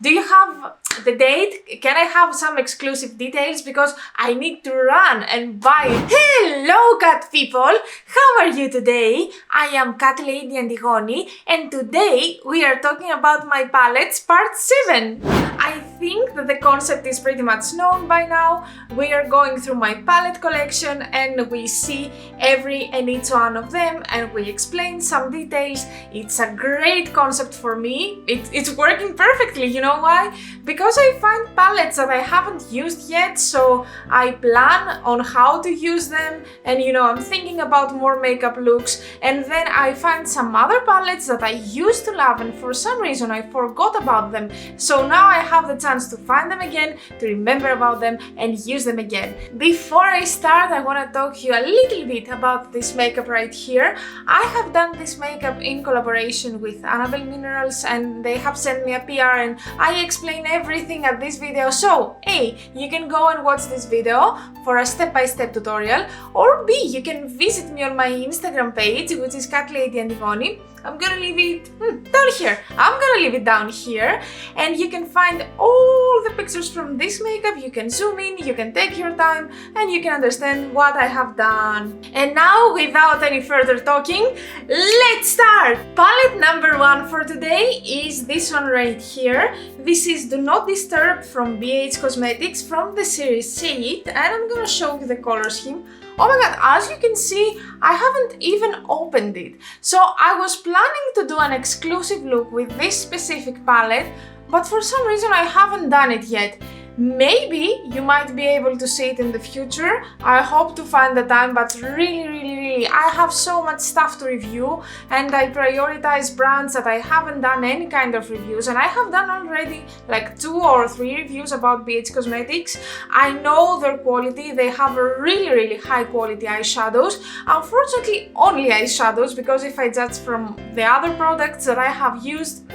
Do you have the date? Can I have some exclusive details? Because I need to run and buy it. Hello cat people! How are you today? I am Catlady Antigoni and today we are talking about my palettes part 7. I think that the concept is pretty much known by now. We are going through my palette collection and we see every and each one of them and we explain some details. It's a great concept for me. It's working perfectly, you know why? Because I find palettes that I haven't used yet, so I plan on how to use them and I'm thinking about more makeup looks, and then I find some other palettes that I used to love and for some reason I forgot about them. So now I have the chance to find them again, to remember about them and use them again. Before I start, I want to talk to you a little bit about this makeup right here. I have done this makeup in collaboration with Annabelle Minerals and they have sent me a PR and I explain everything at this video. So A, you can go and watch this video for a step-by-step tutorial, or B, you can visit me on my Instagram page, which is Catlady Antigoni. I'm gonna leave it down here. I'm gonna leave it down here and you can find all the pictures from this makeup. You can zoom in, you can take your time and you can understand what I have done. And now, without any further talking, let's start! Palette number 1 for today is this one right here. This is Do Not Disturb from Aden Cosmetics from the series Say It, and I'm gonna show you the color scheme. Oh my god, as you can see, I haven't even opened it. So I was planning to do an exclusive look with this specific palette, but for some reason I haven't done it yet. Maybe you might be able to see it in the future. I hope to find the time, but really, I have so much stuff to review and I prioritize brands that I haven't done any kind of reviews, and I have done already like 2 or 3 reviews about Aden Cosmetics. I know their quality. They have a really high quality eyeshadows. Unfortunately, only eyeshadows, because if I judge from the other products that I have used,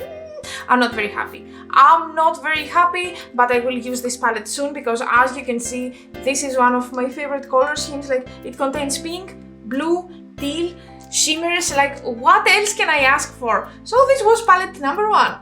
I'm not very happy. I'm not very happy, but I will use this palette soon because as you can see, this is one of my favorite color schemes. Like, it contains pink, blue, teal, shimmers. Like, what else can I ask for? So this was palette number 1.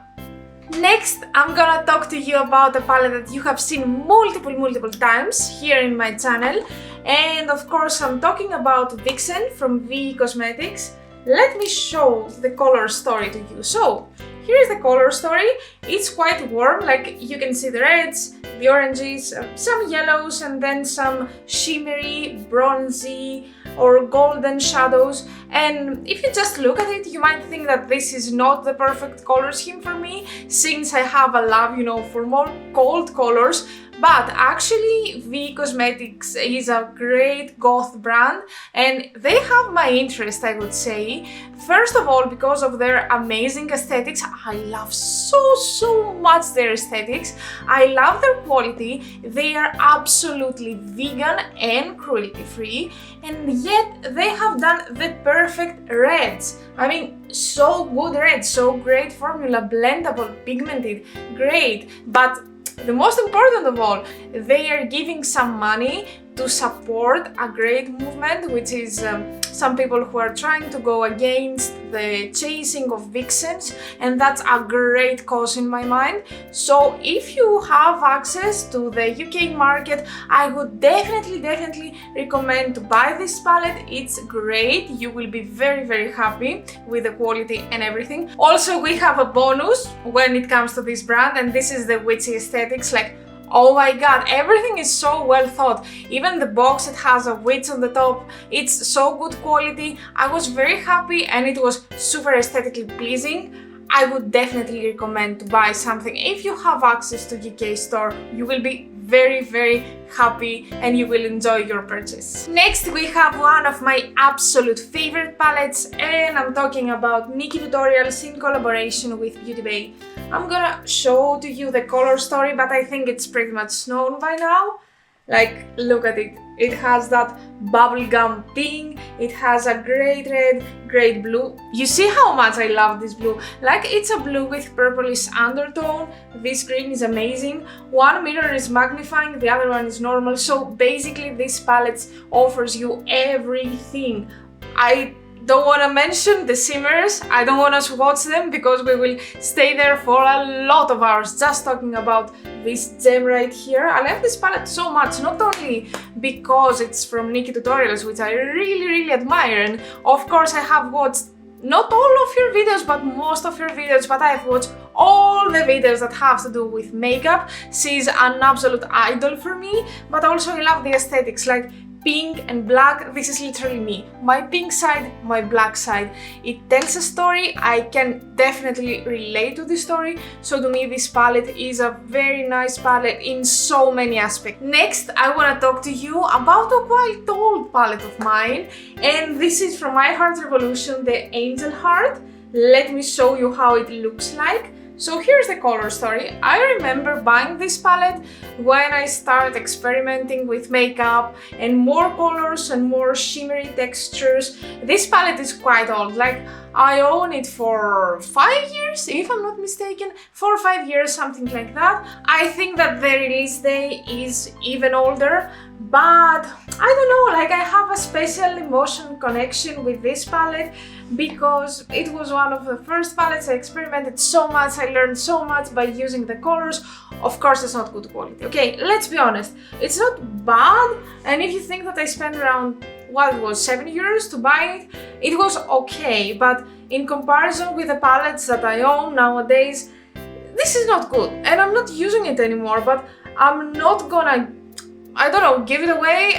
Next, I'm gonna talk to you about a palette that you have seen multiple times here in my channel. And of course, I'm talking about Vixen from VE Cosmetics. Let me show the color story to you. So, here is the color story. It's quite warm, like you can see the reds, the oranges, some yellows, and then some shimmery, bronzy or golden shadows. And if you just look at it, you might think that this is not the perfect color scheme for me, since I have a love, for more cold colors. But actually, VE Cosmetics is a great goth brand and they have my interest, I would say. First of all, because of their amazing aesthetics. I love so much their aesthetics. I love their quality. They are absolutely vegan and cruelty-free, and yet they have done the perfect reds. I mean, so good reds, so great formula, blendable, pigmented, great. But the most important of all, they are giving some money to support a great movement, which is some people who are trying to go against the chasing of vixens, and that's a great cause in my mind. So if you have access to the UK market, I would definitely recommend to buy this palette. It's great. You will be very happy with the quality and everything. Also, we have a bonus when it comes to this brand, and this is the witchy aesthetics. Like, oh my god, everything is so well thought. Even the box, it has a witch on the top. It's so good quality. I was very happy and it was super aesthetically pleasing. I would definitely recommend to buy something. If you have access to UK store, you will be very happy and you will enjoy your purchase. Next, we have one of my absolute favorite palettes, and I'm talking about Nikkietutorials in collaboration with Beautybay. I'm gonna show to you the color story, but I think it's pretty much known by now. Like, look at it. It has that bubblegum pink, it has a great red, great blue. You see how much I love this blue? Like, it's a blue with purplish undertone. This green is amazing. One mirror is magnifying, the other one is normal. So basically this palette offers you everything. I don't want to mention the shimmers. I don't want to swatch them because we will stay there for a lot of hours just talking about this gem right here. I love this palette so much, not only because it's from Nikkietutorials, which I really admire, and of course I have watched not all of your videos, but most of your videos, but I've watched all the videos that have to do with makeup. She's an absolute idol for me, but also I love the aesthetics, like pink and black. This is literally me. My pink side, my black side. It tells a story. I can definitely relate to the story. So to me, this palette is a very nice palette in so many aspects. Next, I want to talk to you about a quite old palette of mine. And this is from My Heart Revolution, the Angel Heart. Let me show you how it looks like. So here's the color story. I remember buying this palette when I started experimenting with makeup and more colors and more shimmery textures. This palette is quite old, like I own it for 5 years, if I'm not mistaken, 4 or 5 years, something like that. I think that the release day is even older, but I don't know, like I have a special emotion connection with this palette because it was one of the first palettes I experimented so much, I learned so much by using the colors. Of course it's not good quality, okay, let's be honest, it's not bad, and if you think that I spent around, what it was, 7 euros to buy it, it was okay, but in comparison with the palettes that I own nowadays, this is not good, and I'm not using it anymore, but I'm not gonna, I don't know, give it away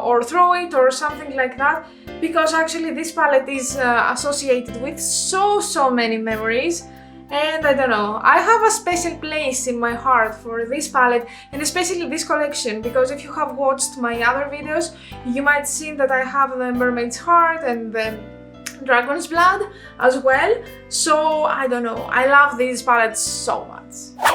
or throw it or something like that, because actually this palette is associated with so many memories, and I don't know, I have a special place in my heart for this palette and especially this collection, because if you have watched my other videos, you might see that I have the Mermaid's Heart and the Dragon's Blood as well, so I don't know, I love these palettes so much.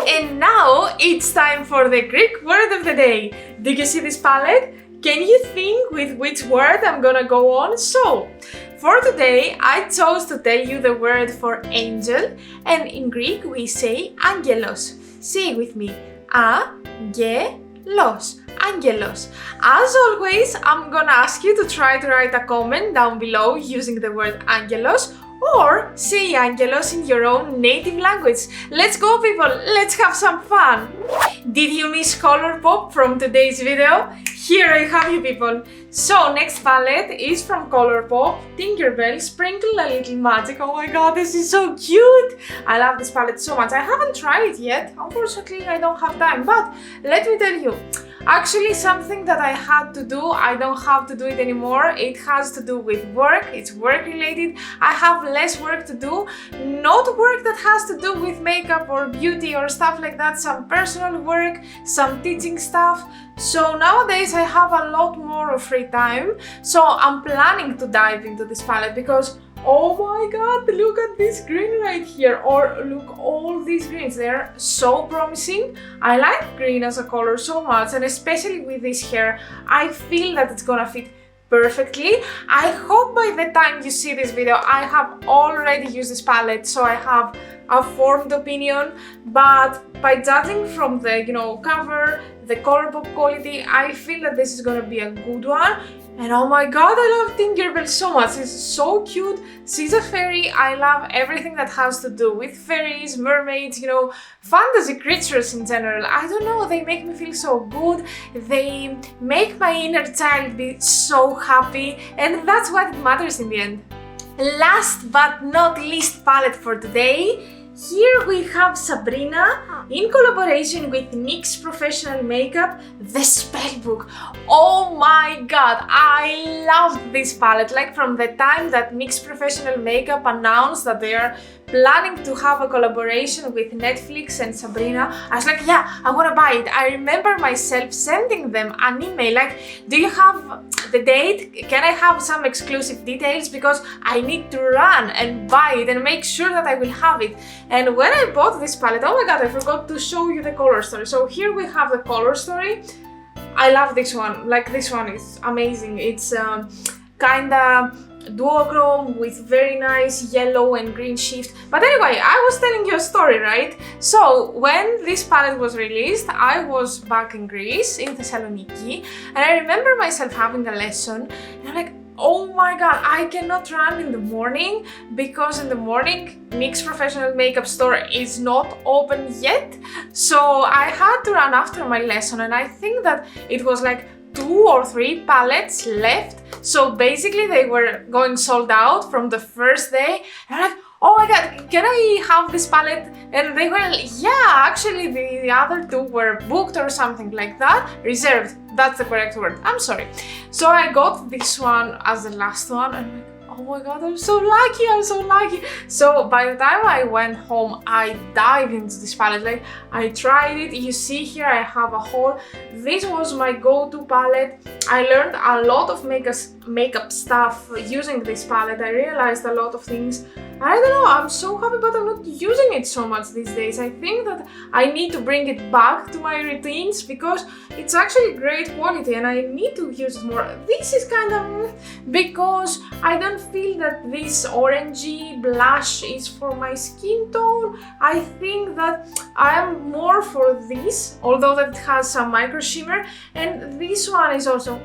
And now it's time for the Greek word of the day. Do you see this palette? Can you think with which word I'm gonna go on? So, for today I chose to tell you the word for angel, and in Greek we say angelos. Say it with me, angelos. Angelos. As always, I'm gonna ask you to try to write a comment down below using the word angelos, or say angelos in your own native language. Let's go people, let's have some fun! Did you miss Colorpop from today's video? Here I have you people. So next palette is from Colorpop, Tinkerbell, Sprinkle a Little Magic. Oh my god, this is so cute! I love this palette so much. I haven't tried it yet, unfortunately I don't have time, but let me tell you, actually something that I had to do, I don't have to do it anymore. It has to do with work, it's work related. I have less work to do, not work that has to do with makeup or beauty or stuff like that, some personal work, some teaching stuff. So nowadays I have a lot more of free time, so I'm planning to dive into this palette because oh my god, look at this green right here, or look all these greens, they're so promising. I like green as a color so much, and especially with this hair, I feel that it's gonna fit perfectly. I hope by the time you see this video I have already used this palette, so I have a formed opinion, but by judging from the, cover, the Colorpop quality, I feel that this is gonna be a good one. And oh my god, I love Tinkerbell so much, it's so cute, she's a fairy, I love everything that has to do with fairies, mermaids, fantasy creatures in general. I don't know, they make me feel so good, they make my inner child be so happy, and that's what matters in the end. Last but not least palette for today. Here we have Sabrina in collaboration with Nyx Professional Makeup, the Spellbook. Oh my god, I loved this palette, like from the time that Nyx Professional Makeup announced that they are planning to have a collaboration with Netflix and Sabrina, I was like, yeah, I want to buy it. I remember myself sending them an email like, do you have the date? Can I have some exclusive details? Because I need to run and buy it and make sure that I will have it. And when I bought this palette, oh my god, I forgot to show you the color story. So here we have the color story. I love this one, like this one is amazing. It's kinda duochrome with very nice yellow and green shift. But anyway, I was telling you a story, right? So when this palette was released, I was back in Greece, in Thessaloniki, and I remember myself having a lesson, and I'm like, Oh my god, I cannot run in the morning because in the morning Nyx Professional Makeup store is not open yet. So I had to run after my lesson, and I think that it was like 2 or 3 palettes left. So basically they were going sold out from the first day. And I'm like, oh my god, can I have this palette? And they were, yeah, actually the other 2 were booked or something like that. Reserved, that's the correct word, I'm sorry. So I got this one as the last one, and I'm like, oh my god, I'm so lucky, I'm so lucky. So by the time I went home, I dived into this palette, like I tried it. You see here I have a haul. This was my go-to palette. I learned a lot of makeup stuff using this palette. I realized a lot of things. I don't know, I'm so happy, but I'm not using it so much these days. I think that I need to bring it back to my routines because it's actually great quality and I need to use it more. This is kind of because I don't feel that this orangey blush is for my skin tone. I think that I am more for this, although that it has some micro shimmer, and this one is also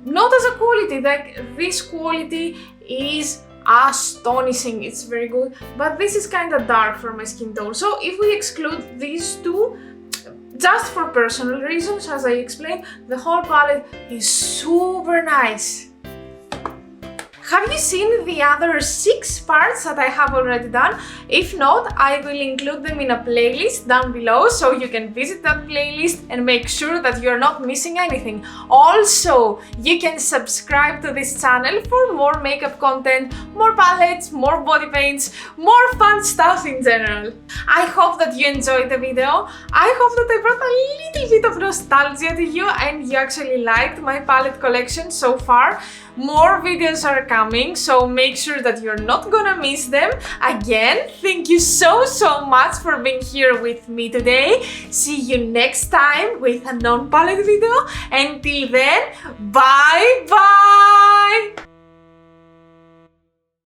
not as a quality. Like this quality is astonishing, it's very good, but this is kind of dark for my skin tone. So if we exclude these 2, just for personal reasons, as I explained, the whole palette is super nice. Have you seen the other 6 parts that I have already done? If not, I will include them in a playlist down below, so you can visit that playlist and make sure that you're not missing anything. Also, you can subscribe to this channel for more makeup content, more palettes, more body paints, more fun stuff in general. I hope that you enjoyed the video. I hope that I brought a little bit of nostalgia to you and you actually liked my palette collection so far. More videos are coming, so make sure that you're not gonna miss them. Again, thank you so much for being here with me today. See you next time with a non-palette video. Until then, bye bye!